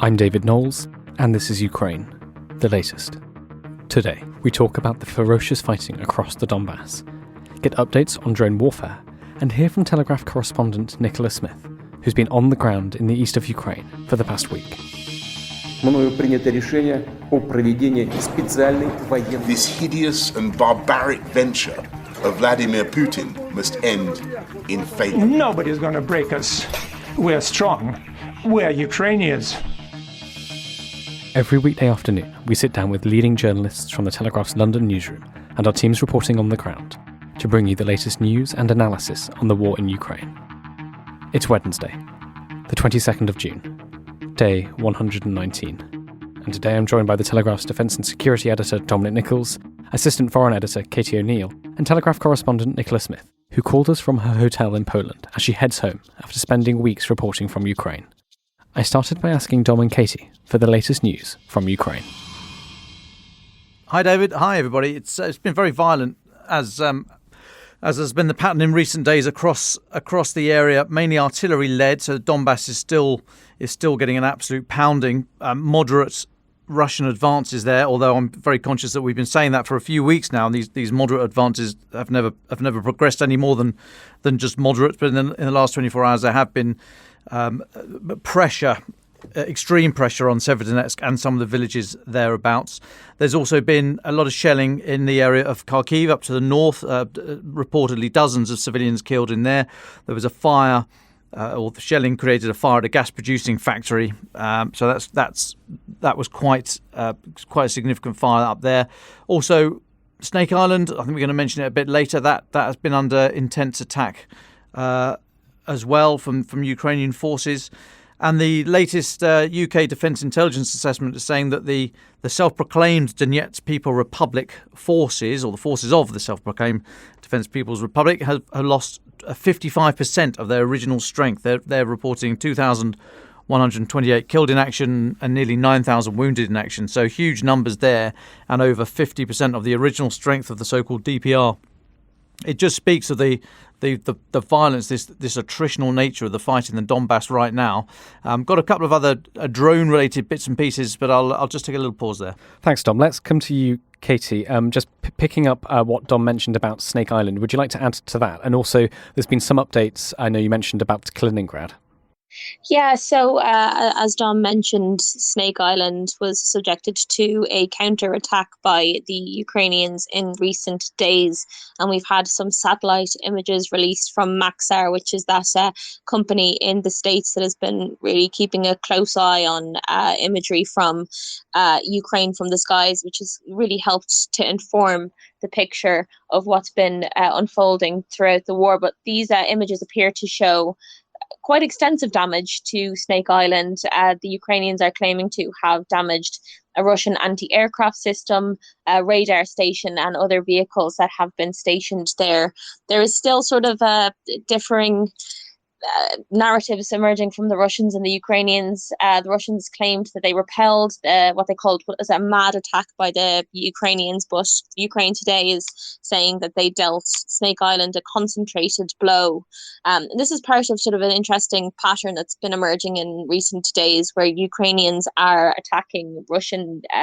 I'm David Knowles, and this is Ukraine, the latest. Today, we talk about the ferocious fighting across the Donbas, get updates on drone warfare, and hear from Telegraph Correspondent Nicola Smith, who's been on the ground in the east of Ukraine for the past week. This hideous and barbaric venture of Vladimir Putin must end in failure. Nobody's going to break us. We're strong. We're Ukrainians. Every weekday afternoon, we sit down with leading journalists from the Telegraph's London newsroom and our teams reporting on the ground to bring you the latest news and analysis on the war in Ukraine. It's Wednesday, the 22nd of June, day 119. And today I'm joined by the Telegraph's Defence and Security Editor Dominic Nicholls, Assistant Foreign Editor Katie O'Neill, and Telegraph Correspondent Nicola Smith, who called us from her hotel in Poland as she heads home after spending weeks reporting from Ukraine. I started by asking Dom and Katie for the latest news from Ukraine. Hi David, hi everybody. It's been very violent as has been the pattern in recent days across the area, mainly artillery led. So Donbas is still getting an absolute pounding. Moderate Russian advances there, although I'm very conscious that we've been saying that for a few weeks now, and these moderate advances have never progressed any more than just moderate. But in the last 24 hours, there have been extreme pressure on Severodonetsk and some of the villages thereabouts. There's also been a lot of shelling in the area of Kharkiv up to the north, reportedly dozens of civilians killed in there. There was a fire, or the shelling created a fire at a gas-producing factory. So that was quite a significant fire up there. Also, Snake Island, I think we're going to mention it a bit later, that has been under intense attack as well from Ukrainian forces. And the latest UK Defence Intelligence Assessment is saying that the self-proclaimed Donetsk People Republic forces, or the forces of the self-proclaimed Defence People's Republic, have lost 55% of their original strength. They're reporting 2,128 killed in action and nearly 9,000 wounded in action. So huge numbers there, and over 50% of the original strength of the so-called DPR. It just speaks of the violence, this attritional nature of the fight in the Donbas right now. Got a couple of other drone-related bits and pieces, but I'll just take a little pause there. Thanks, Dom. Let's come to you, Katie. Just picking up what Dom mentioned about Snake Island, would you like to add to that? And also, there's been some updates, I know you mentioned, about Kaliningrad. Yeah, so as Dom mentioned, Snake Island was subjected to a counterattack by the Ukrainians in recent days. And we've had some satellite images released from Maxar, which is that company in the States that has been really keeping a close eye on imagery from Ukraine from the skies, which has really helped to inform the picture of what's been unfolding throughout the war. But these images appear to show quite extensive damage to Snake Island. The Ukrainians are claiming to have damaged a Russian anti-aircraft system, a radar station, and other vehicles that have been stationed there. There is still sort of differing narratives emerging from the Russians and the Ukrainians. The Russians claimed that they repelled what they called was a mad attack by the Ukrainians, but Ukraine today is saying that they dealt Snake Island a concentrated blow. And this is part of sort of an interesting pattern that's been emerging in recent days, where Ukrainians are attacking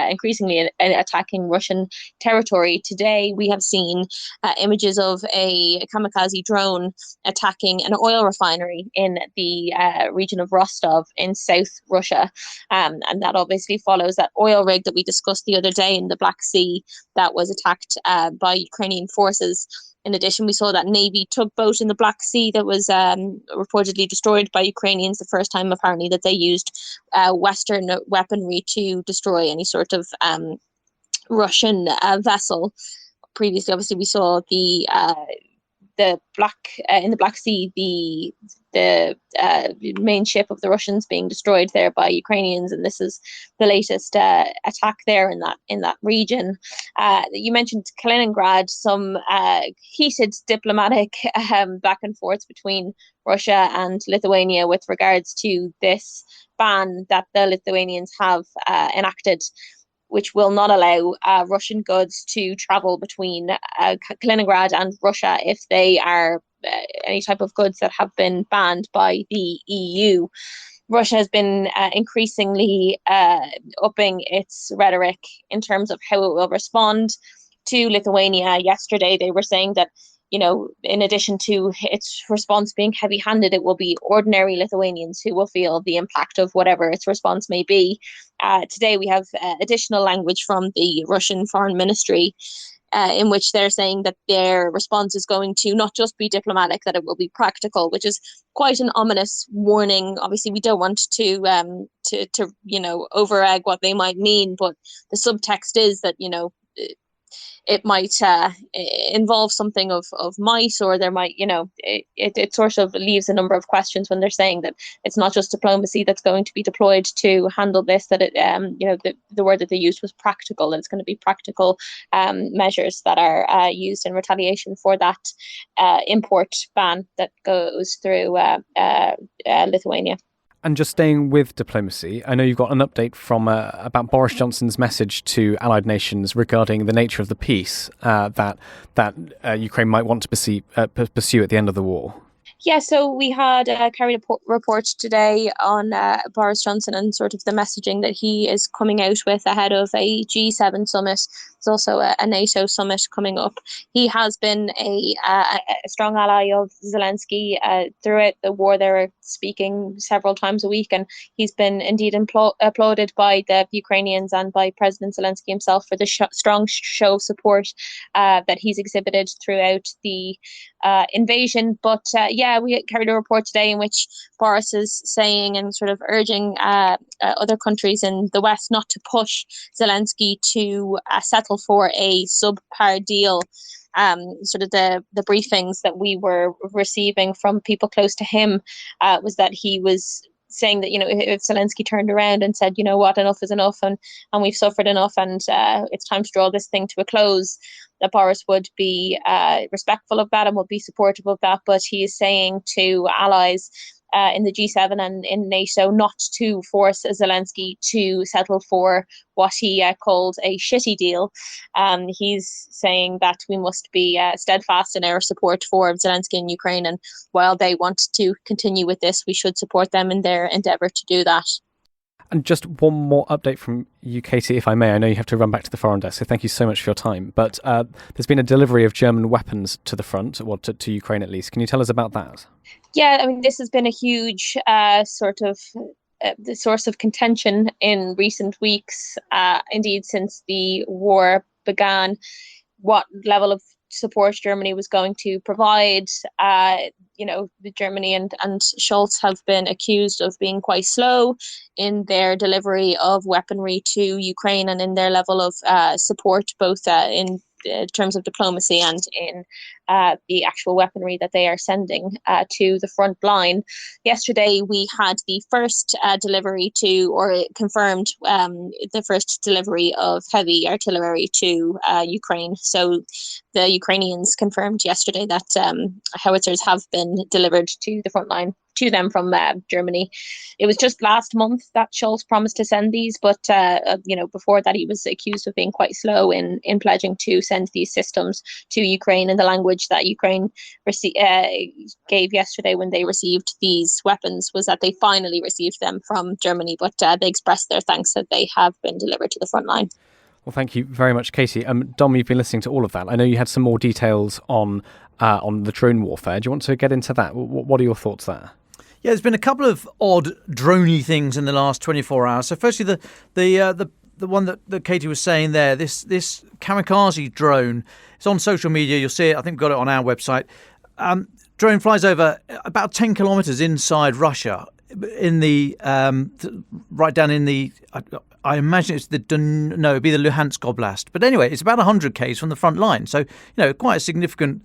increasingly attacking Russian territory. Today we have seen images of a kamikaze drone attacking an oil refinery in the region of Rostov in South Russia. And that obviously follows that oil rig that we discussed the other day in the Black Sea that was attacked by Ukrainian forces. In addition, we saw that Navy tugboat in the Black Sea that was reportedly destroyed by Ukrainians, the first time apparently that they used Western weaponry to destroy any sort of Russian vessel. Previously, obviously, we saw in the Black Sea, the main ship of the Russians being destroyed there by Ukrainians, and this is the latest attack there in that region. You mentioned Kaliningrad, some heated diplomatic back and forth between Russia and Lithuania with regards to this ban that the Lithuanians have enacted, which will not allow Russian goods to travel between Kaliningrad and Russia if they are any type of goods that have been banned by the EU. Russia has been increasingly upping its rhetoric in terms of how it will respond to Lithuania. Yesterday, they were saying that, in addition to its response being heavy-handed, it will be ordinary Lithuanians who will feel the impact of whatever its response may be. Today, we have additional language from the Russian Foreign Ministry in which they're saying that their response is going to not just be diplomatic, that it will be practical, which is quite an ominous warning. Obviously, we don't want to over-egg what they might mean, but the subtext is that, it might involve something of might, or there might, it sort of leaves a number of questions when they're saying that it's not just diplomacy that's going to be deployed to handle this, that it, the word that they used was practical, and it's going to be practical measures that are used in retaliation for that import ban that goes through Lithuania. And just staying with diplomacy, I know you've got an update from about Boris Johnson's message to allied nations regarding the nature of the peace that Ukraine might want to pursue at the end of the war. Yeah, so we had carried a report today on Boris Johnson and sort of the messaging that he is coming out with ahead of a G7 summit. There's also a NATO summit coming up. He has been a strong ally of Zelensky throughout the war. They were speaking several times a week, and he's been indeed applauded by the Ukrainians and by President Zelensky himself for the strong show of support that he's exhibited throughout the invasion. But we carried a report today in which Boris is saying and sort of urging other countries in the West not to push Zelensky to settle for a subpar deal. Sort of the briefings that we were receiving from people close to him was that he was saying that, if Zelensky turned around and said, what, enough is enough, and we've suffered enough, and it's time to draw this thing to a close, that Boris would be respectful of that and would be supportive of that. But he is saying to allies in the G7 and in NATO not to force Zelensky to settle for what he called a shitty deal. He's saying that we must be steadfast in our support for Zelensky and Ukraine, and while they want to continue with this, we should support them in their endeavour to do that. And just one more update from you, Katie, if I may. I know you have to run back to the foreign desk, so thank you so much for your time. But there's been a delivery of German weapons to the front, or to Ukraine at least. Can you tell us about that? Yeah, I mean, this has been a huge the source of contention in recent weeks, indeed since the war began. What level of support Germany was going to provide. Germany and Scholz have been accused of being quite slow in their delivery of weaponry to Ukraine and in their level of support, both in terms of diplomacy and in the actual weaponry that they are sending to the front line. Yesterday, we had the first delivery confirmed the first delivery of heavy artillery to Ukraine. So the Ukrainians confirmed yesterday that howitzers have been delivered to the front line to them from Germany. It was just last month that Scholz promised to send these, but before that he was accused of being quite slow in pledging to send these systems to Ukraine. And the language that Ukraine gave yesterday when they received these weapons was that they finally received them from Germany, but they expressed their thanks that they have been delivered to the front line. Well, thank you very much, Katie. Dom, you've been listening to all of that. I know you had some more details on the drone warfare. Do you want to get into that? What are your thoughts there? Yeah, there's been a couple of odd droney things in the last 24 hours. So firstly, the one that Katie was saying there, this kamikaze drone, it's on social media. You'll see it. I think we've got it on our website. Drone flies over about 10 kilometres inside Russia, in the right down in the. I imagine it's it'd be the Luhansk Oblast. But anyway, it's about 100 k's from the front line. So quite a significant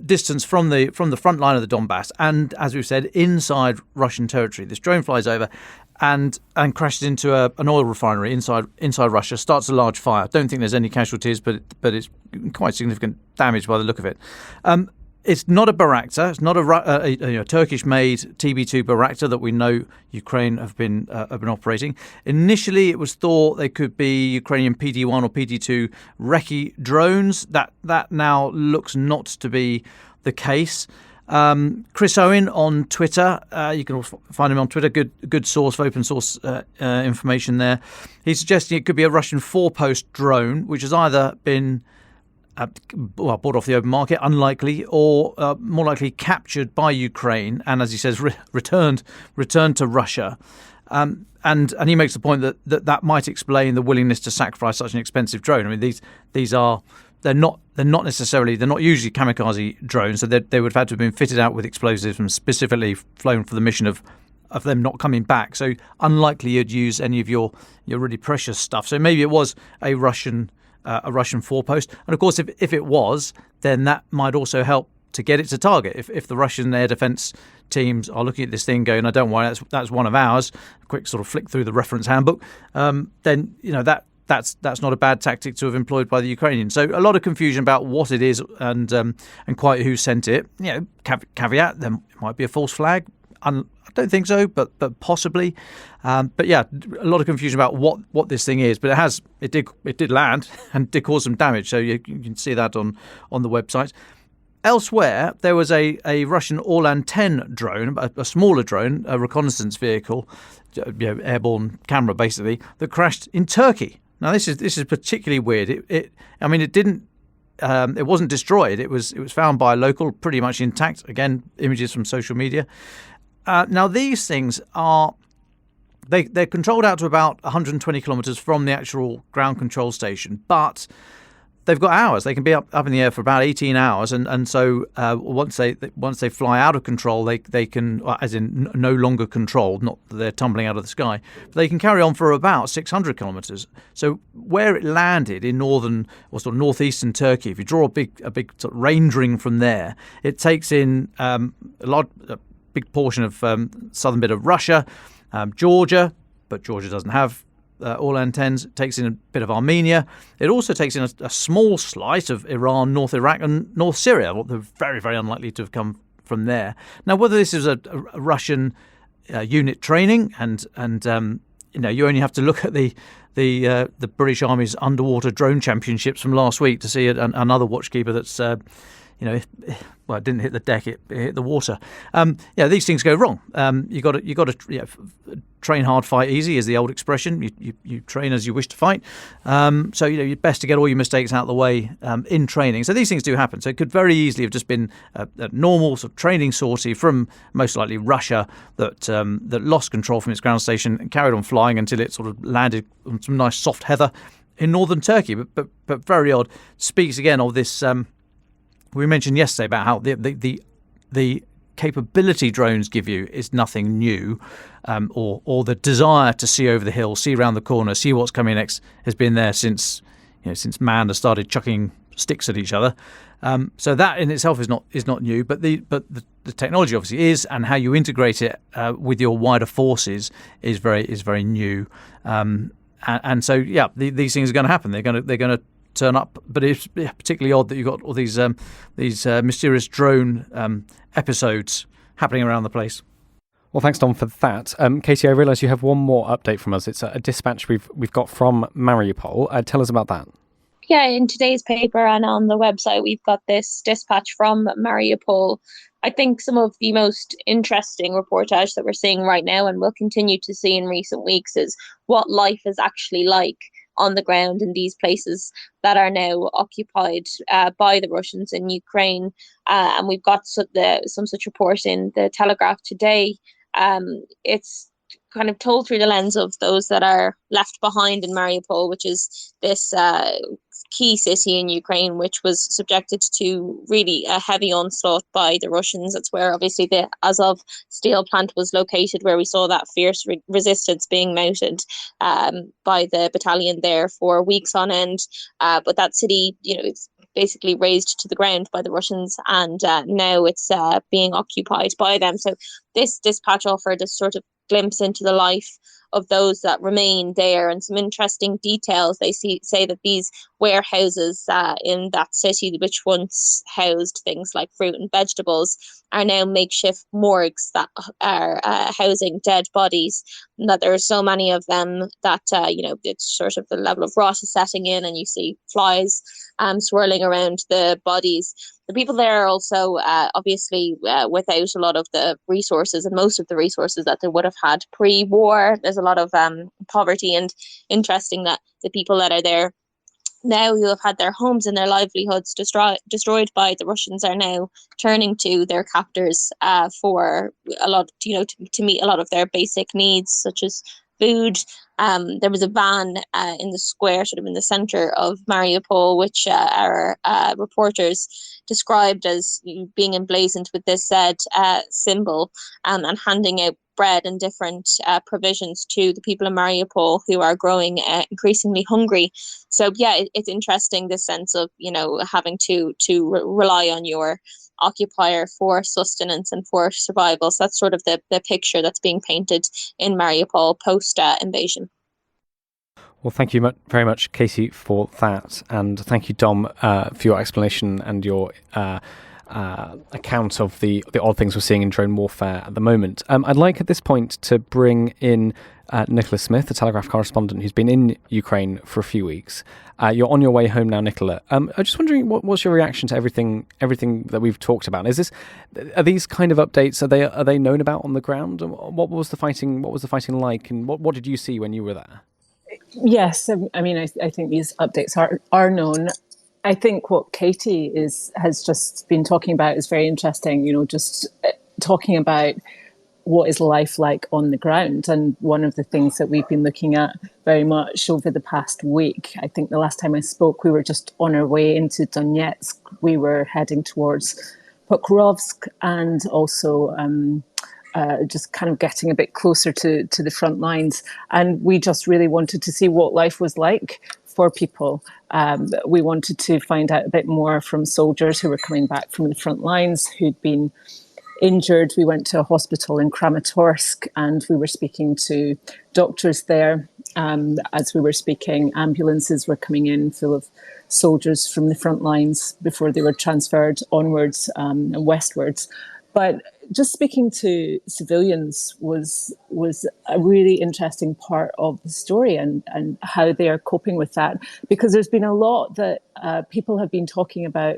distance from the front line of the Donbas, and as we've said, inside Russian territory. This drone flies over and crashes into an oil refinery inside Russia, starts a large fire. Don't think there's any casualties, but it's quite significant damage by the look of it. It's not a Bayraktar. It's not a Turkish-made TB2 Bayraktar that we know Ukraine have been operating. Initially, it was thought they could be Ukrainian PD1 or PD2 Recce drones. That now looks not to be the case. Chris Owen on Twitter, you can also find him on Twitter, good source for open source information there. He's suggesting it could be a Russian 4-post drone, which has either been bought off the open market, unlikely, or more likely captured by Ukraine, and as he says, returned to Russia. And he makes the point that might explain the willingness to sacrifice such an expensive drone. I mean, they're not usually kamikaze drones, so they would have had to have been fitted out with explosives and specifically flown for the mission of them not coming back. So unlikely you'd use any of your really precious stuff. So maybe it was a Russian 4-post. And of course, if it was, then that might also help to get it to target. If the Russian air defence teams are looking at this thing going, "I don't worry, that's one of ours," a quick sort of flick through the reference handbook, then that's not a bad tactic to have employed by the Ukrainians. So a lot of confusion about what it is and quite who sent it. Caveat: there might be a false flag. I don't think so, but possibly. But yeah, a lot of confusion about what this thing is. But it did land and did cause some damage. So you can see that on the website. Elsewhere, there was a Russian All-10 drone, a smaller drone, a reconnaissance vehicle, airborne camera basically, that crashed in Turkey. Now this is particularly weird. It wasn't destroyed. It was found by a local, pretty much intact. Again, images from social media. Now these things they're controlled out to about 120 kilometres from the actual ground control station, but they've got hours. They can be up in the air for about 18 hours, and so once they fly out of control, they can, as in no longer controlled, not that they're tumbling out of the sky, but they can carry on for about 600 kilometres. So where it landed in northern or sort of northeastern Turkey, if you draw a big sort of range ring from there, it takes in a big portion of southern bit of Russia, Georgia, but Georgia doesn't have All-10s. It takes in a bit of Armenia. It also takes in a small slice of Iran, North Iraq, and North Syria. Well, they're very, very unlikely to have come from there. Now, whether this is a Russian unit training, and you only have to look at the British Army's underwater drone championships from last week to see another watchkeeper that's it didn't hit the deck; it hit the water. These things go wrong. You got to train hard, fight easy, is the old expression. You train as you wish to fight. So you're best to get all your mistakes out of the way in training. So these things do happen. So it could very easily have just been a normal sort of training sortie from most likely Russia that lost control from its ground station and carried on flying until it sort of landed on some nice soft heather in northern Turkey. But very odd. Speaks again of this. We mentioned yesterday about how the capability drones give you is nothing new, or the desire to see over the hill, see around the corner, see what's coming next has been there since man has started chucking sticks at each other. So that in itself is not new, but the technology obviously is, and how you integrate it with your wider forces is very new. And so these things are going to happen. They're going to turn up, but it's particularly odd that you've got all these mysterious drone episodes happening around the place. Well, thanks, Don, for that. Katie, I realise you have one more update from us. It's a dispatch we've got from Mariupol. Tell us about that. Yeah, in today's paper and on the website, we've got this dispatch from Mariupol. I think some of the most interesting reportage that we're seeing right now, and will continue to see in recent weeks, is what life is actually like on the ground in these places that are now occupied by the Russians in Ukraine. And we've got some such report in the Telegraph today. It's kind of told through the lens of those that are left behind in Mariupol, which is this key city in Ukraine, which was subjected to really a heavy onslaught by the Russians. That's where obviously the Azov steel plant was located, where we saw that fierce resistance being mounted by the battalion there for weeks on end. But that city, it's basically razed to the ground by the Russians, and now it's being occupied by them. So this dispatch offered a sort of glimpse into the life of those that remain there, and some interesting details. They say that these warehouses in that city, which once housed things like fruit and vegetables, are now makeshift morgues that are housing dead bodies. And that there are so many of them that it's sort of the level of rot is setting in, and you see flies swirling around the bodies. The people there are also obviously without a lot of the resources, and most of the resources that they would have had pre-war. There's a lot of poverty, and interesting that the people that are there now, who have had their homes and their livelihoods destroyed by the Russians, are now turning to their captors for a lot, to meet a lot of their basic needs, such as food. There was a van in the square, sort of in the center of Mariupol, which our reporters described as being emblazoned with this Z symbol, and handing out bread and different provisions to the people in Mariupol, who are growing increasingly hungry. So yeah, it's interesting, this sense of having to rely on your occupier for sustenance and for survival. So that's sort of the picture that's being painted in Mariupol post invasion. Well, thank you very much, Katie, for that, and thank you, Dom, for your explanation and your account of the odd things we're seeing in drone warfare at the moment. I'd like at this point to bring in Nicola Smith, the Telegraph correspondent who's been in Ukraine for a few weeks. You're on your way home now, Nicola. I'm just wondering, what's your reaction to everything that we've talked about? Are these kind of updates? Are they known about on the ground? What was the fighting like, and what did you see when you were there? Yes, I mean, I think these updates are known. I think what Katie has just been talking about is very interesting. Just talking about what is life like on the ground. And one of the things that we've been looking at very much over the past week, I think the last time I spoke, we were just on our way into Donetsk. We were heading towards Pokrovsk, and also just kind of getting a bit closer to the front lines. And we just really wanted to see what life was like for people. We wanted to find out a bit more from soldiers who were coming back from the front lines, who'd been injured. We went to a hospital in Kramatorsk, and we were speaking to doctors there. As we were speaking, ambulances were coming in full of soldiers from the front lines before they were transferred onwards and westwards. But just speaking to civilians was a really interesting part of the story, and how they are coping with that. Because there's been a lot that people have been talking about,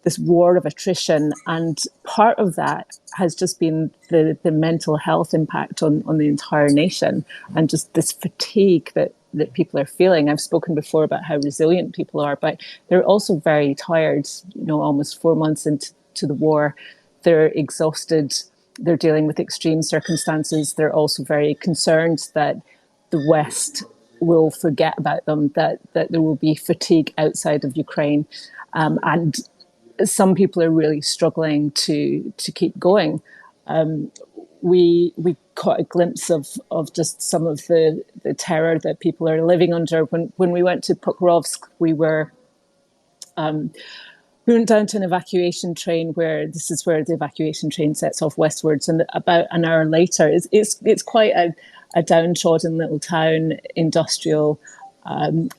this war of attrition, and part of that has just been the mental health impact on the entire nation, and just this fatigue that people are feeling. I've spoken before about how resilient people are, but they're also very tired, almost 4 months into the war. They're exhausted. They're dealing with extreme circumstances. They're also very concerned that the West will forget about them, that there will be fatigue outside of Ukraine. And some people are really struggling to keep going. We caught a glimpse of just some of the terror that people are living under. When we went to Pokrovsk, we went down to an evacuation train, where this is where the evacuation train sets off westwards, and about an hour later, it's quite a downtrodden little town, industrial, and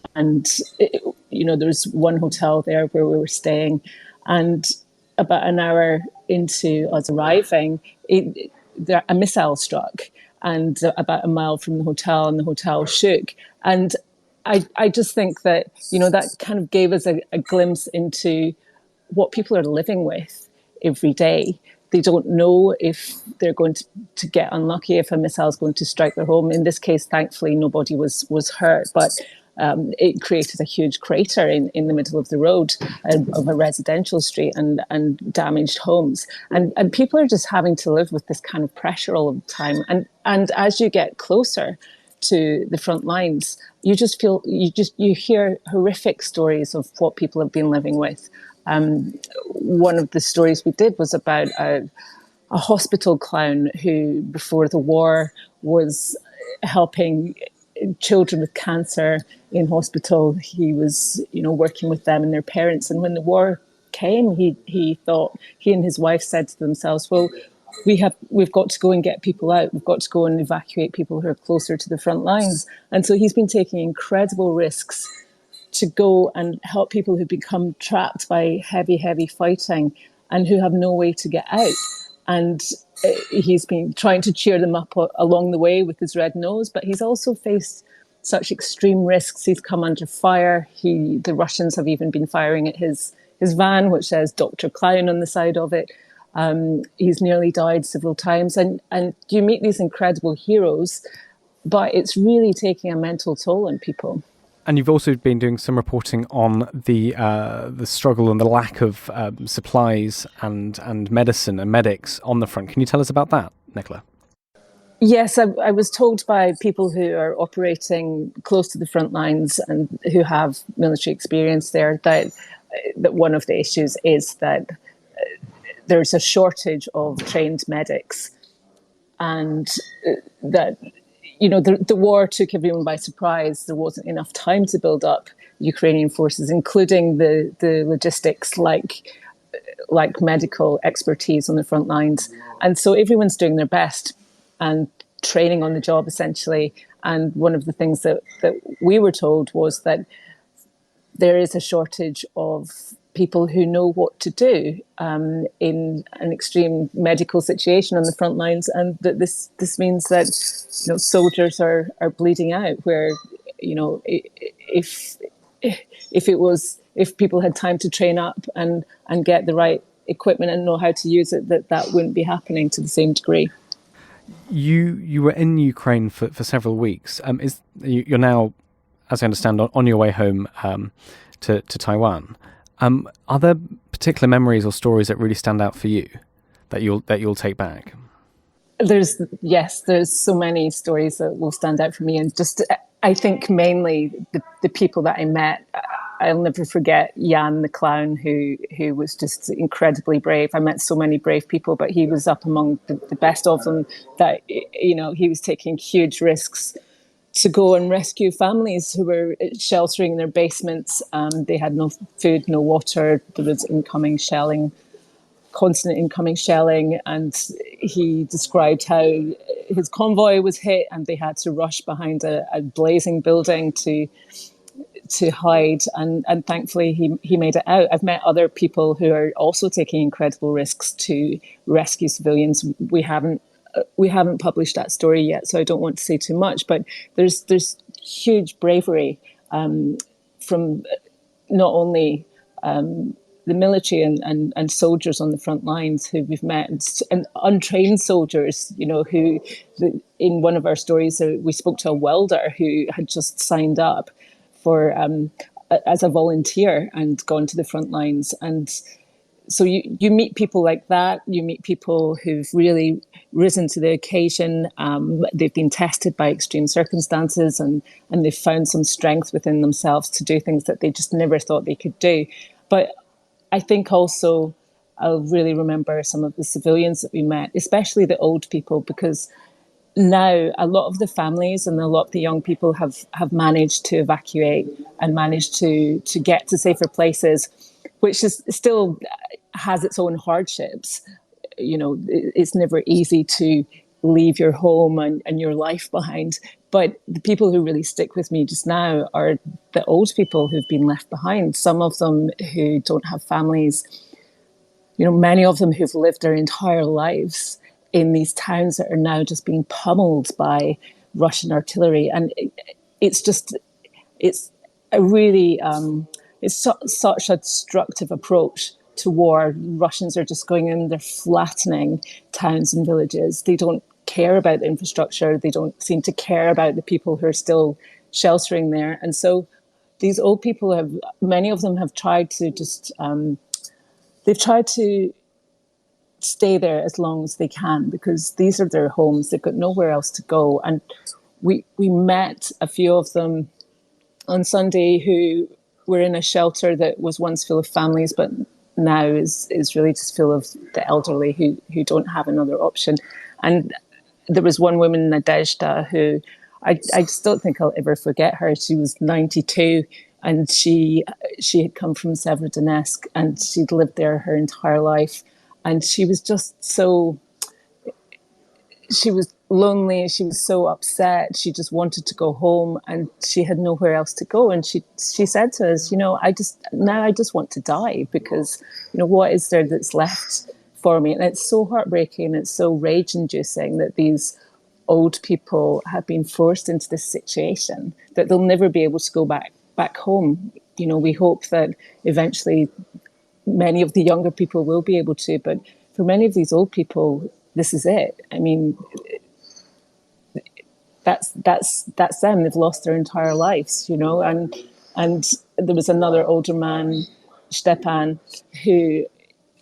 there's one hotel there where we were staying, and about an hour into us arriving, a missile struck, and about a mile from the hotel, and the hotel shook. And I just think that that kind of gave us a glimpse into what people are living with every day. They don't know if they're going to get unlucky, if a missile is going to strike their home. In this case, thankfully, nobody was hurt, but it created a huge crater in the middle of the road of a residential street, and damaged homes. And people are just having to live with this kind of pressure all the time. And as you get closer to the front lines, you just feel, you hear horrific stories of what people have been living with. One of the stories we did was about a hospital clown who, before the war, was helping children with cancer in hospital. He was, working with them and their parents. And when the war came, he thought, he and his wife said to themselves, well, we've got to go and get people out. We've got to go and evacuate people who are closer to the front lines. And so he's been taking incredible risks to go and help people who've become trapped by heavy fighting and who have no way to get out. And he's been trying to cheer them up along the way with his red nose, but he's also faced such extreme risks. He's come under fire. The Russians have even been firing at his van, which says Dr. Clown on the side of it. He's nearly died several times. And you meet these incredible heroes, but it's really taking a mental toll on people. And you've also been doing some reporting on the struggle and the lack of supplies and medicine and medics on the front. Can you tell us about that, Nicola? Yes, I was told by people who are operating close to the front lines and who have military experience there that one of the issues is that there's a shortage of trained medics, and that the war took everyone by surprise. There wasn't enough time to build up Ukrainian forces, including the logistics like medical expertise on the front lines, and so everyone's doing their best and training on the job, essentially. And one of the things that we were told was that there is a shortage of people who know what to do in an extreme medical situation on the front lines, and that this means that soldiers are bleeding out. Where if people had time to train up and get the right equipment and know how to use it, that wouldn't be happening to the same degree. You were in Ukraine for several weeks. You're now, as I understand, on your way home to Taiwan. Are there particular memories or stories that really stand out for you that you'll take back? There's so many stories that will stand out for me, and just I think mainly the people that I met. I'll never forget Jan the clown, who was just incredibly brave. I met so many brave people, but he was up among the best of them. That he was taking huge risks to go and rescue families who were sheltering in their basements. They had no food, no water. There was constant incoming shelling, and he described how his convoy was hit and they had to rush behind a blazing building to hide, and thankfully he made it out. I've met other people who are also taking incredible risks to rescue civilians. We haven't published that story yet, so I don't want to say too much, but there's huge bravery from not only the military and soldiers on the front lines who we've met, and untrained soldiers, who in one of our stories we spoke to a welder who had just signed up for as a volunteer and gone to the front lines. And so you meet people like that. You meet people who've really risen to the occasion. They've been tested by extreme circumstances, and they've found some strength within themselves to do things that they just never thought they could do. But I think also I'll really remember some of the civilians that we met, especially the old people, because now a lot of the families and a lot of the young people have managed to evacuate and managed to get to safer places, which is still has its own hardships. It's never easy to leave your home and your life behind. But the people who really stick with me just now are the old people who've been left behind. Some of them who don't have families, many of them who've lived their entire lives in these towns that are now just being pummeled by Russian artillery. And it's a really, such a destructive approach to war. Russians are just going in, they're flattening towns and villages. They don't care about the infrastructure. They don't seem to care about the people who are still sheltering there. And so these old people many of them have tried to just, they've tried to stay there as long as they can because these are their homes. They've got nowhere else to go. And we met a few of them on Sunday who were in a shelter that was once full of families, but now is really just full of the elderly who don't have another option. And there was one woman, Nadezhda, who I just don't think I'll ever forget her. She was 92 and she had come from Severodonetsk and she'd lived there her entire life. And she was just she was lonely. She was so upset. She just wanted to go home, and she had nowhere else to go. And she said to us, I just want to die, because, what is there that's left for me? And it's so heartbreaking. It's so rage inducing that these old people have been forced into this situation, that they'll never be able to go back home. We hope that eventually many of the younger people will be able to, but for many of these old people, this is it. I mean, that's them. They've lost their entire lives, and there was another older man, Stepan, who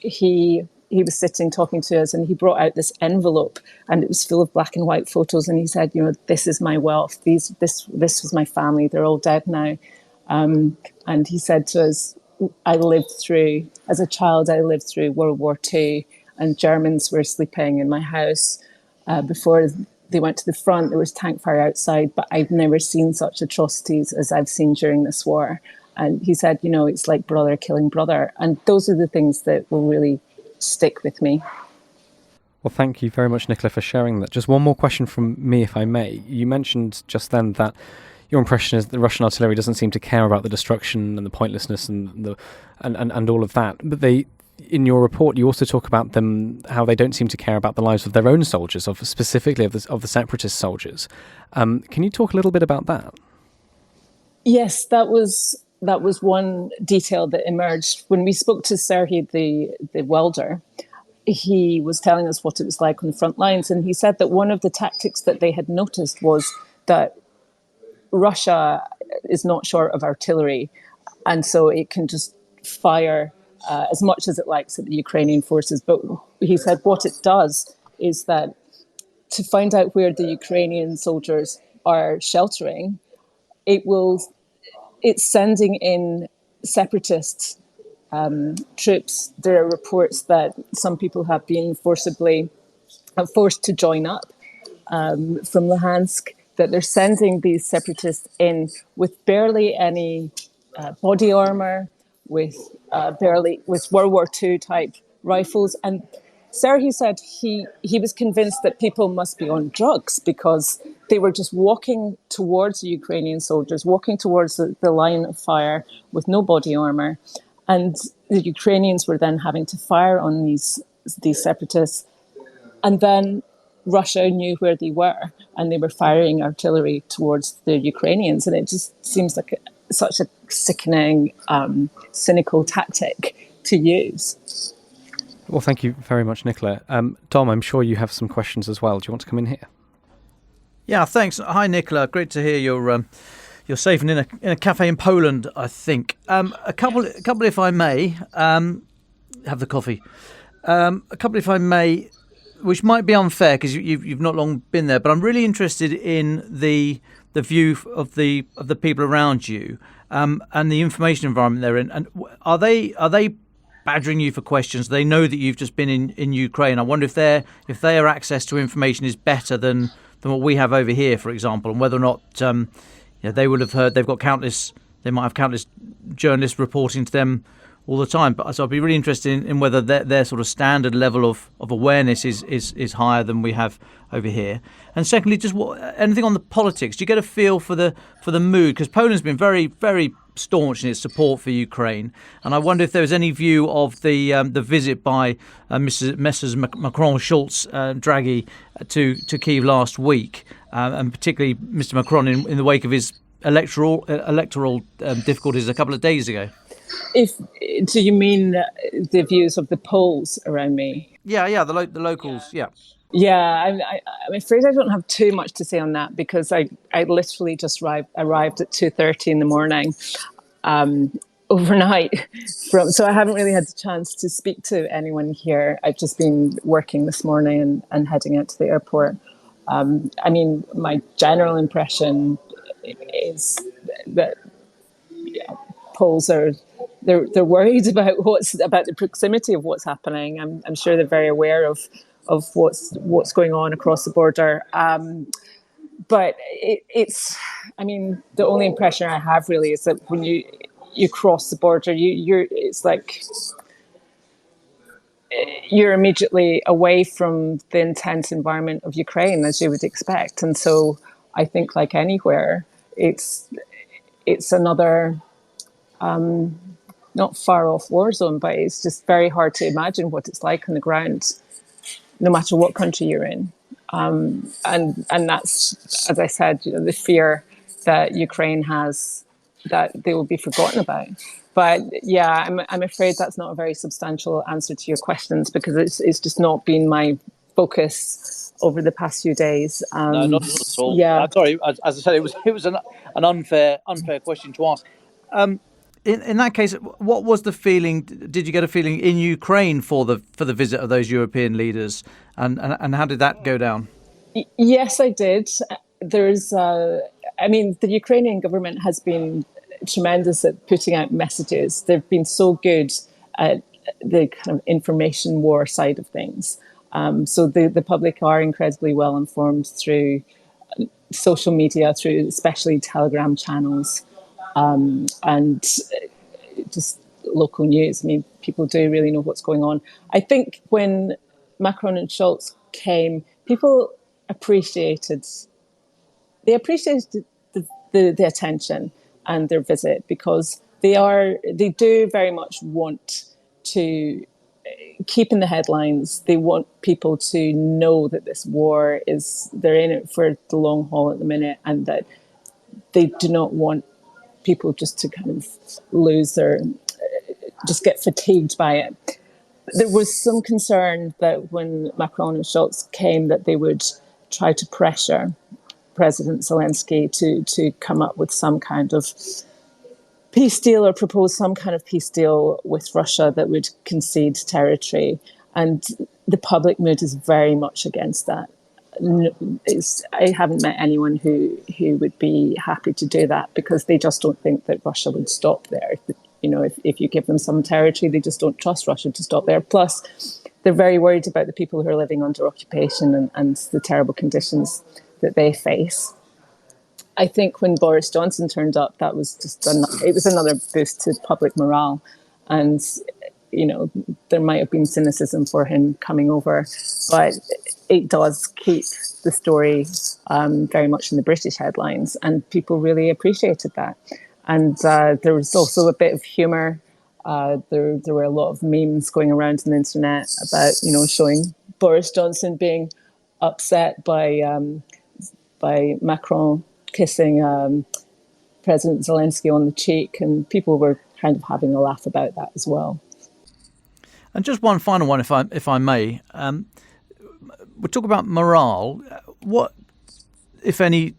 he was sitting talking to us, and he brought out this envelope, and it was full of black and white photos, and he said, this is my wealth. This was my family. They're all dead now. And he said to us, as a child, I lived through World War II, and Germans were sleeping in my house. Before they went to the front, there was tank fire outside, but I've never seen such atrocities as I've seen during this war. And he said, it's like brother killing brother. And those are the things that will really stick with me. Well, thank you very much, Nicola, for sharing that. Just one more question from me, if I may. You mentioned just then that your impression is that the Russian artillery doesn't seem to care about the destruction and the pointlessness and all of that. But in your report, you also talk about them, how they don't seem to care about the lives of their own soldiers, specifically of the separatist soldiers. Can you talk a little bit about that? Yes, that was one detail that emerged when we spoke to Sergei, the welder. He was telling us what it was like on the front lines, and he said that one of the tactics that they had noticed was that Russia is not short of artillery, and so it can just fire as much as it likes at the Ukrainian forces. But he said what it does is that to find out where the Ukrainian soldiers are sheltering, it's sending in separatist troops. There are reports that some people have been forced to join up from Luhansk, that they're sending these separatists in with barely any body armor, with World War II type rifles. And Sergei said he was convinced that people must be on drugs, because they were just walking towards the Ukrainian soldiers, walking towards the line of fire with no body armor. And the Ukrainians were then having to fire on these separatists. And then Russia knew where they were, and they were firing artillery towards the Ukrainians. And it just seems like such a sickening, cynical tactic to use. Well, thank you very much, Nicola. Dom, I'm sure you have some questions as well. Do you want to come in here? Yeah, thanks. Hi, Nicola. Great to hear you're safe and in a cafe in Poland, I think. A couple, if I may, have the coffee. A couple, if I may, which might be unfair because you've not long been there, but I'm really interested in the view of the people around you and the information environment they're in. And are they badgering you for questions? They know that you've just been in Ukraine. I wonder if their access to information is better than what we have over here, for example, and whether or not they will have heard. They might have countless journalists reporting to them all the time. But so I'd be really interested in whether their sort of standard level of awareness is higher than we have over here. And secondly, just anything on the politics. Do you get a feel for the mood? Because Poland's been very, very staunch in its support for Ukraine, and I wonder if there was any view of the visit by Messrs Macron, Schulz, Draghi to Kyiv last week, and particularly Mr. Macron in the wake of his electoral difficulties a couple of days ago. Do you mean the views of the Poles around me? Yeah, the locals, yeah. Yeah, I'm afraid I don't have too much to say on that, because I literally just arrived at 2:30 in the morning overnight. So I haven't really had the chance to speak to anyone here. I've just been working this morning and heading out to the airport. I mean, my general impression is that Poles they're worried about the proximity of what's happening. I'm sure they're very aware of what's going on across the border. But it's the only impression I have really is that when you cross the border, it's like you're immediately away from the intense environment of Ukraine, as you would expect. And so I think, like anywhere, it's another not far off war zone, but it's just very hard to imagine what it's like on the ground, no matter what country you're in. And that's, as I said, the fear that Ukraine has that they will be forgotten about. But yeah, I'm afraid that's not a very substantial answer to your questions, because it's just not been my focus over the past few days. No, not at all. Yeah. Sorry, as I said, it was an unfair question to ask. In that case, what was the feeling? Did you get a feeling in Ukraine for the visit of those European leaders, and how did that go down? Yes, I did. There's, the Ukrainian government has been tremendous at putting out messages. They've been so good at the kind of information war side of things. So the public are incredibly well informed through social media, through especially Telegram channels, and just local news. I mean, people do really know what's going on. I think when Macron and Scholz came, people appreciated the attention and their visit, because they do very much want to keep in the headlines. They want people to know that this war they're in it for the long haul at the minute, and that they do not want people just to kind of just get fatigued by it. There was some concern that when Macron and Scholz came, that they would try to pressure President Zelensky to come up with some kind of peace deal, or propose some kind of peace deal with Russia that would concede territory. And the public mood is very much against that. I haven't met anyone who would be happy to do that, because they just don't think that Russia would stop there. If you give them some territory, they just don't trust Russia to stop there. Plus, they're very worried about the people who are living under occupation and the terrible conditions that they face. I think when Boris Johnson turned up, that was it was another boost to public morale. And, there might have been cynicism for him coming over, but it does keep the story very much in the British headlines, and people really appreciated that. And there was also a bit of humour. There were a lot of memes going around on the internet about, showing Boris Johnson being upset by Macron kissing President Zelensky on the cheek, and people were kind of having a laugh about that as well. And just one final one, if I may. We'll talk about morale. What, if any,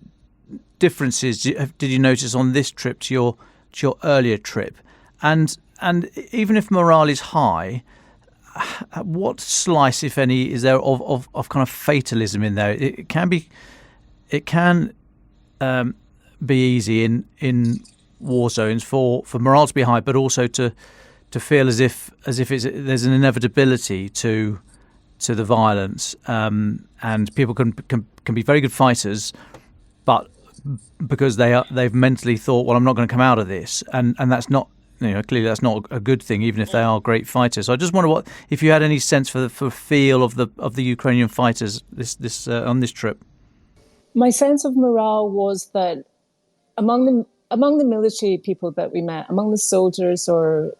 differences did you notice on this trip to your earlier trip? And even if morale is high, what slice, if any, is there of kind of fatalism in there? It can be easy in war zones for morale to be high, but also to feel as if there's an inevitability to the violence, and people can be very good fighters, but because they've mentally thought, well, I'm not going to come out of this, and that's not, clearly that's not a good thing, even if they are great fighters. So I just wonder if you had any sense for feel of the Ukrainian fighters this on this trip. My sense of morale was that among the military people that we met, among the soldiers or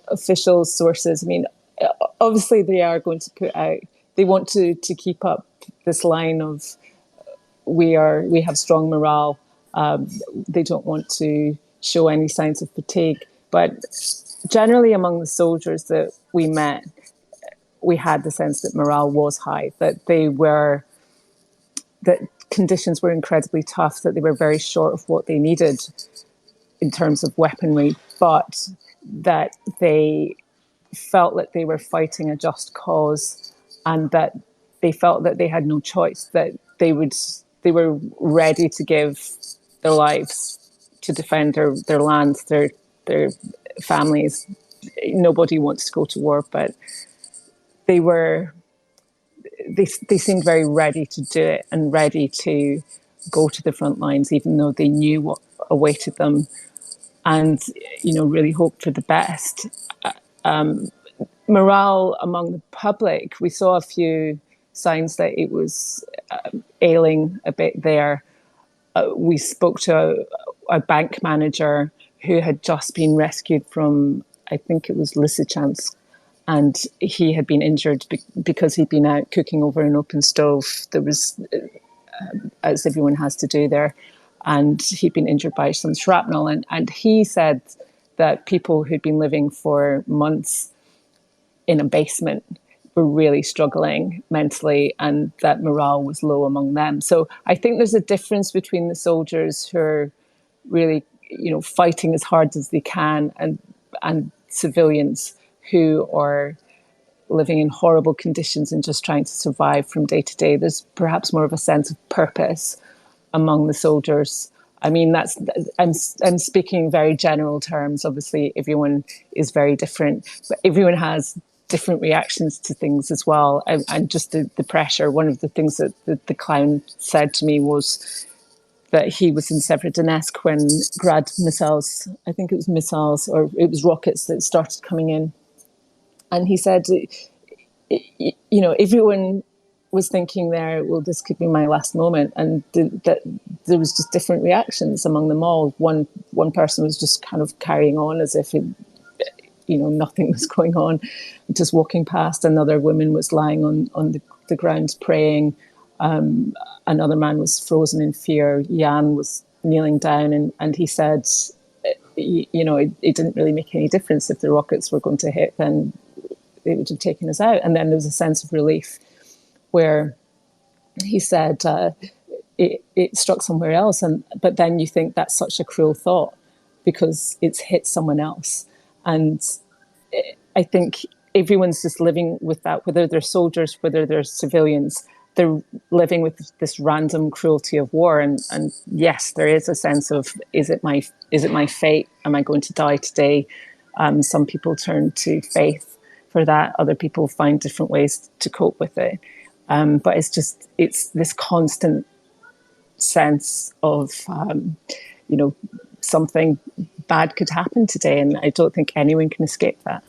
official sources, I mean, obviously they are going to they want to keep up this line of we have strong morale. They don't want to show any signs of fatigue. But generally among the soldiers that we met, we had the sense that morale was high, that conditions were incredibly tough, that they were very short of what they needed in terms of weaponry, but that they felt that they were fighting a just cause, and that they felt that they had no choice, that they were ready to give their lives to defend their land, their families. Nobody wants to go to war, but they seemed very ready to do it and ready to go to the front lines, even though they knew what awaited them, and really hoped for the best. morale among the public, we saw a few signs that it was ailing a bit there. We spoke to a bank manager who had just been rescued from, I think it was Lysychansk, and he had been injured because he'd been out cooking over an open stove. There was, as everyone has to do there, and he'd been injured by some shrapnel. And he said that people who'd been living for months in a basement were really struggling mentally, and that morale was low among them. So I think there's a difference between the soldiers who are really, fighting as hard as they can, and civilians who are living in horrible conditions and just trying to survive from day to day. There's perhaps more of a sense of purpose among the soldiers. I mean, I'm speaking very general terms. Obviously, everyone is very different, but everyone has different reactions to things as well. And just the pressure. One of the things that the clown said to me was that he was in Severodonetsk when Grad missiles, I think it was missiles, or it was rockets that started coming in. And he said, everyone was thinking there, well, this could be my last moment. And that there was just different reactions among them all. One person was just kind of carrying on as if nothing was going on, just walking past. Another woman was lying on the ground praying. Another man was frozen in fear. Jan was kneeling down, and he said, it didn't really make any difference if the rockets were going to hit, then they would have taken us out. And then there was a sense of relief where he said it struck somewhere else. But then you think that's such a cruel thought because it's hit someone else. And I think everyone's just living with that, whether they're soldiers, whether they're civilians, they're living with this random cruelty of war. And yes, there is a sense of, is it my fate? Am I going to die today? Some people turn to faith for that. Other people find different ways to cope with it. But it's this constant sense of, something bad could happen today. And I don't think anyone can escape that.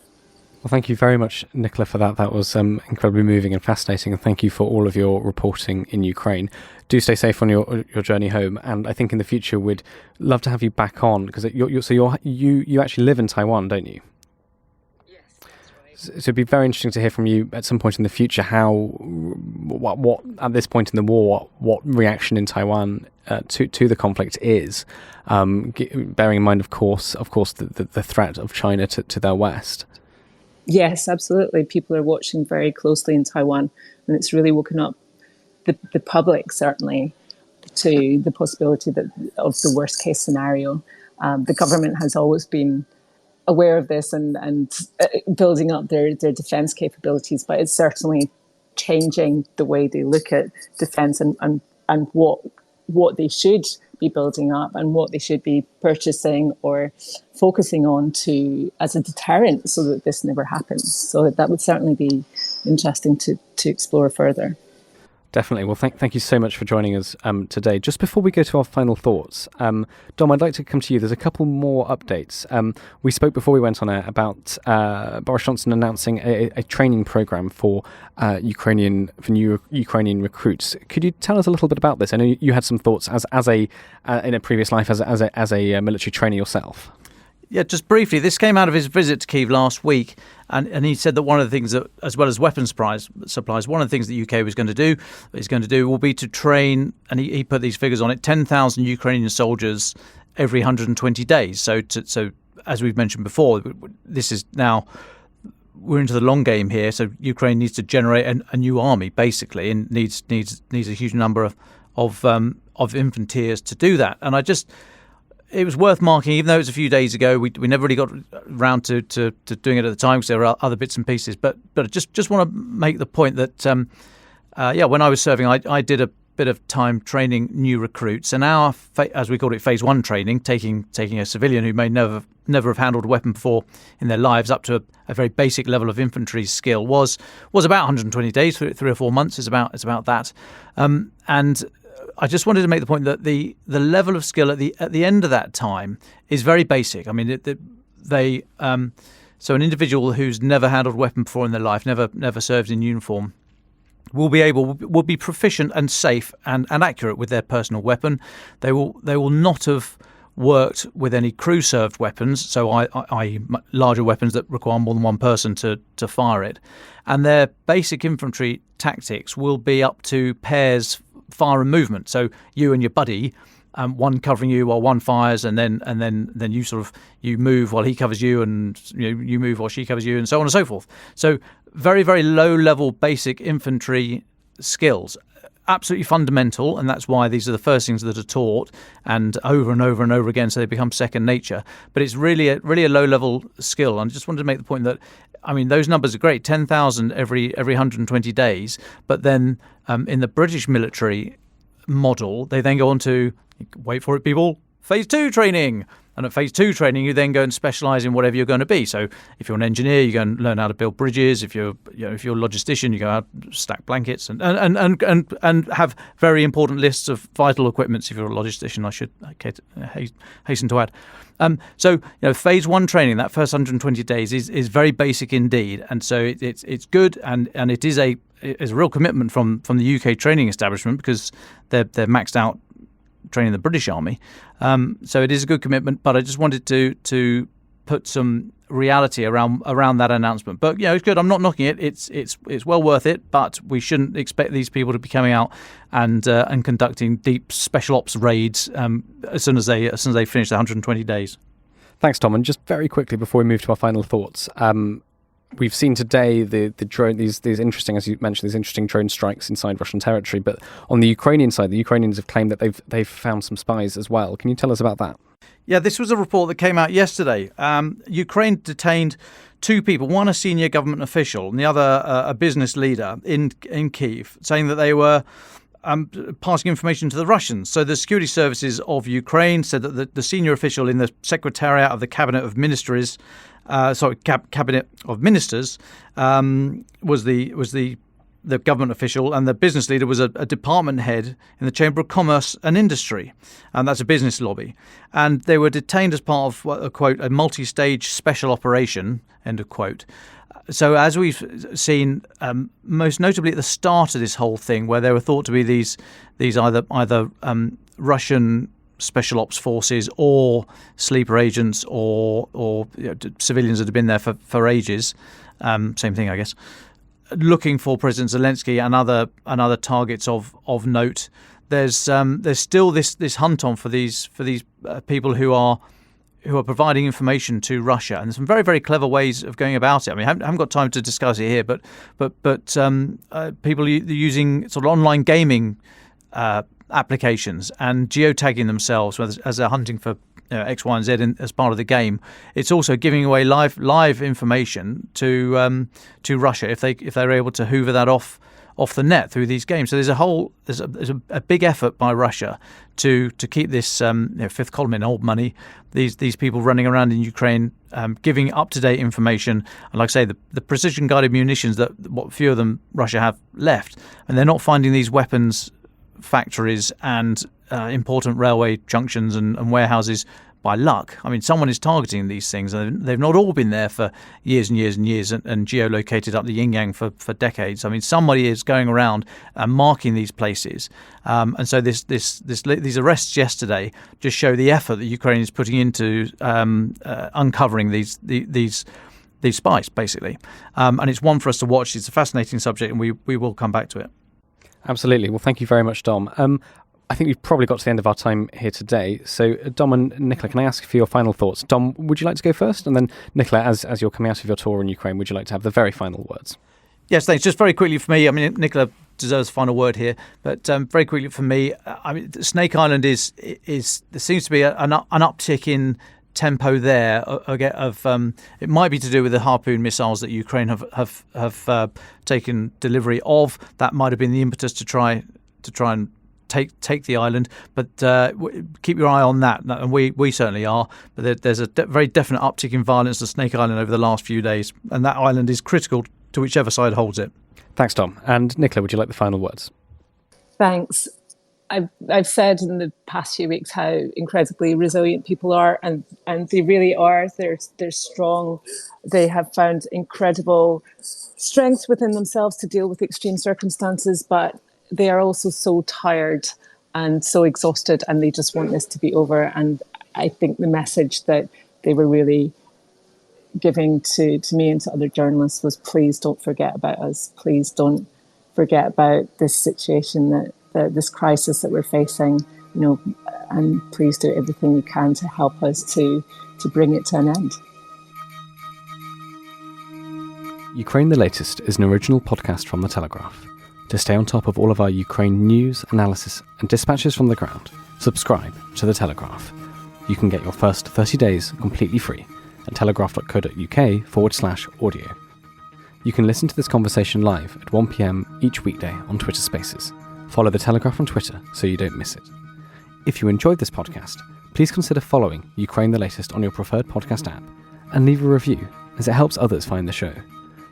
Well, thank you very much, Nicola, for that. That was incredibly moving and fascinating. And thank you for all of your reporting in Ukraine. Do stay safe on your journey home. And I think in the future we'd love to have you back on, because you actually live in Taiwan, don't you? Yes, that's right. So it'd be very interesting to hear from you at some point in the future what at this point in the war, what reaction in Taiwan to the conflict is, bearing in mind, of course, the threat of China to their west. Yes, absolutely. People are watching very closely in Taiwan, and it's really woken up the public, certainly, to the possibility of the worst case scenario. The government has always been aware of this and building up their defence capabilities, but it's certainly changing the way they look at defence and what they should be building up and what they should be purchasing or focusing on as a deterrent so that this never happens. So that would certainly be interesting to explore further. Definitely. Well, thank you so much for joining us today. Just before we go to our final thoughts, Dom, I'd like to come to you. There's a couple more updates. We spoke before we went on air about Boris Johnson announcing a training program for new Ukrainian recruits. Could you tell us a little bit about this? I know you had some thoughts as a in a previous life as a military trainer yourself. Yeah, just briefly, this came out of his visit to Kyiv last week, and he said that one of the things that, as well as weapons supplies, one of the things the UK is going to do will be to train, and he put these figures on it, 10,000 Ukrainian soldiers every 120 days. So as we've mentioned before, this is now, we're into the long game here. So Ukraine needs to generate a new army, basically, and needs a huge number of infanteers to do that. And it was worth marking, even though it was a few days ago. We never really got around to doing it at the time because there were other bits and pieces. But I just want to make the point that, when I was serving, I did a bit of time training new recruits. And our, as we called it, phase one training, taking a civilian who may never have handled a weapon before in their lives up to a very basic level of infantry skill was about 120 days, 3 or 4 months is about that. And I just wanted to make the point that the level of skill at the end of that time is very basic. I mean, So an individual who's never handled a weapon before in their life, never served in uniform, will be proficient and safe and accurate with their personal weapon. They will not have worked with any crew-served weapons, so i.e. larger weapons that require more than one person to fire it. And their basic infantry tactics will be up to pairs fire and movement. So you and your buddy, one covering you while one fires, and then you move while he covers you, and you move while she covers you, and so on and so forth. So very, very low level basic infantry skills. Absolutely fundamental, and that's why these are the first things that are taught, and over and over and over again, so they become second nature. But it's really a low-level skill. And I just wanted to make the point that, I mean, those numbers are great, 10,000 every 120 days. But then in the British military model, they then go on to, wait for it, people, phase 2 training. And at phase 2 training, you then go and specialise in whatever you're going to be. So if you're an engineer, you go and learn how to build bridges. If you're a logistician, you go out stack blankets and have very important lists of vital equipments. If you're a logistician, I should hasten to add. So phase 1 training, that first 120 days, is very basic indeed, and so it's good, and it is a real commitment from the UK training establishment, because they're maxed out training the British Army. So it is a good commitment, but I just wanted to put some reality around that announcement. But it's good. I'm not knocking it. It's well worth it, but we shouldn't expect these people to be coming out and conducting deep special ops raids as soon as they finish the 120 days. Thanks, Tom. And just very quickly before we move to our final thoughts, we've seen today the drone, these interesting, as you mentioned, these interesting drone strikes inside Russian territory. But on the Ukrainian side, the Ukrainians have claimed that they've found some spies as well. Can you tell us about that? Yeah, this was a report that came out yesterday. Ukraine detained 2 people, one a senior government official and the other a business leader in Kyiv, saying that they were passing information to the Russians. So the security services of Ukraine said that the senior official in the Secretariat of the Cabinet of Ministries, Cabinet of Ministers, was the government official, and the business leader was a department head in the Chamber of Commerce and Industry, and that's a business lobby. And they were detained as part of, a quote, a multi-stage special operation, end of quote. So as we've seen, most notably at the start of this whole thing, where there were thought to be these either Russian special ops forces or sleeper agents or civilians that have been there for ages, same thing, I guess, looking for President Zelensky and other targets of note. There's still this hunt on for these people who are providing information to Russia, and there's some very, very clever ways of going about it. I mean, I haven't got time to discuss it here, but people using sort of online gaming applications and geotagging themselves as they're hunting for X, Y, and Z as part of the game. It's also giving away live information to Russia if they're able to hoover that off the net through these games. So there's a big effort by Russia to keep this fifth column in old money. These people running around in Ukraine, giving up to date information, and like I say, the precision guided munitions that what few of them Russia have left, and they're not finding these weapons factories and important railway junctions and warehouses by luck. I mean, someone is targeting these things, and they've not all been there for years and years and years and geolocated up the yin-yang for decades. I mean, somebody is going around and marking these places. And so these arrests yesterday just show the effort that Ukraine is putting into uncovering these spies, basically. And it's one for us to watch. It's a fascinating subject, and we will come back to it. Absolutely. Well, thank you very much, Dom. I think we've probably got to the end of our time here today. So, Dom and Nicola, can I ask for your final thoughts? Dom, would you like to go first? And then, Nicola, as you're coming out of your tour in Ukraine, would you like to have the very final words? Yes, thanks. Just very quickly for me, I mean, Nicola deserves a final word here, but very quickly for me, I mean, Snake Island is there seems to be an uptick in tempo there of it might be to do with the Harpoon missiles that Ukraine have taken delivery of. That might have been the impetus to try and take the island, but keep your eye on that, and we certainly are. But there's a very definite uptick in violence on Snake Island over the last few days, and that island is critical to whichever side holds it. Thanks, Tom. And Nicola, would you like the final words? Thanks. I've said in the past few weeks how incredibly resilient people are, and they really are. They're strong. They have found incredible strength within themselves to deal with extreme circumstances, but they are also so tired and so exhausted, and they just want this to be over. And I think the message that they were really giving to me and to other journalists was, please don't forget about us. Please don't forget about this situation, that this crisis that we're facing, and please do everything you can to help us to bring it to an end. Ukraine the Latest is an original podcast from The Telegraph. To stay on top of all of our Ukraine news, analysis and dispatches from the ground, subscribe to The Telegraph. You can get your first 30 days completely free at telegraph.co.uk/audio. You can listen to this conversation live at 1 p.m. each weekday on Twitter Spaces. Follow The Telegraph on Twitter so you don't miss it. If you enjoyed this podcast, please consider following Ukraine the Latest on your preferred podcast app and leave a review, as it helps others find the show.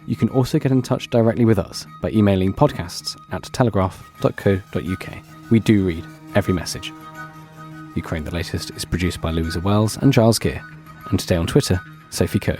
You can also get in touch directly with us by emailing podcasts@telegraph.co.uk. We do read every message. Ukraine the Latest is produced by Louisa Wells and Giles Gear, and today on Twitter, Sophie Coe.